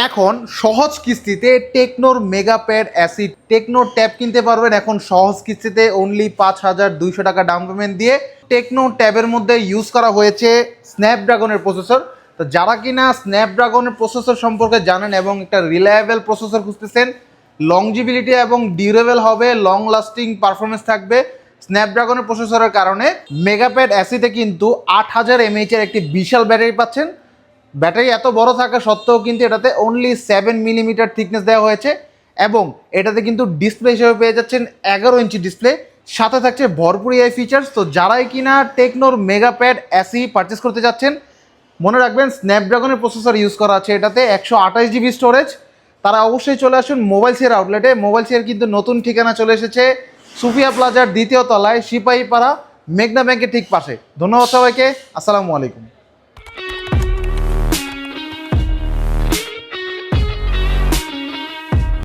এখন সহজ কিস্তিতে টেকনোর মেগাপ্যাড অ্যাসিড টেকনোর ট্যাব কিনতে পারবেন এখন সহজ কিস্তিতে অনলি 5,200 টাকা ডাউন পেমেন্ট দিয়ে। টেকনো ট্যাবের মধ্যে ইউজ করা হয়েছে স্ন্যাপড্রাগনের প্রসেসর। তো যারা কিনা স্ন্যাপড্রাগনের প্রসেসর সম্পর্কে জানেন এবং একটা রিলায়েবল প্রসেসর খুঁজতেছেন, লংজিবিলিটি এবং ডিউরেবল হবে, লং লাস্টিং পারফরমেন্স থাকবে স্ন্যাপড্রাগনের প্রসেসরের কারণে, মেগাপ্যাড অ্যাসিডে কিন্তু 8000 mAh এর একটি বিশাল ব্যাটারি পাচ্ছেন। ব্যাটারি এত বড় থাকা সত্ত্বেও কিন্তু এটাতে অনলি 7 মিলিমিটার থিকনেস দেওয়া হয়েছে এবং এটাতে কিন্তু ডিসপ্লে হিসেবে পেয়ে যাচ্ছেন 11 ইঞ্চি ডিসপ্লে, সাথে থাকছে ভরপুর এআই ফিচার্স। তো যারাই কিনা টেকনোর মেগাপ্যাড অ্যাসি পারচেস করতে যাচ্ছেন, মনে রাখবেন স্ন্যাপড্রাগনের প্রসেসর ইউজ করা আছে এটাতে, 128 জিবি স্টোরেজ। তারা অবশ্যই চলে আসুন মোবাইল শেয়ার আউটলেটে। মোবাইল শেয়ার কিন্তু নতুন ঠিকানা চলে এসেছে সুফিয়া প্লাজার 2য় তলায়, সিপাহীপাড়া, মেঘনা ব্যাংকের ঠিক পাশে। ধন্যবাদ সবাইকে, আসসালামু আলাইকুম।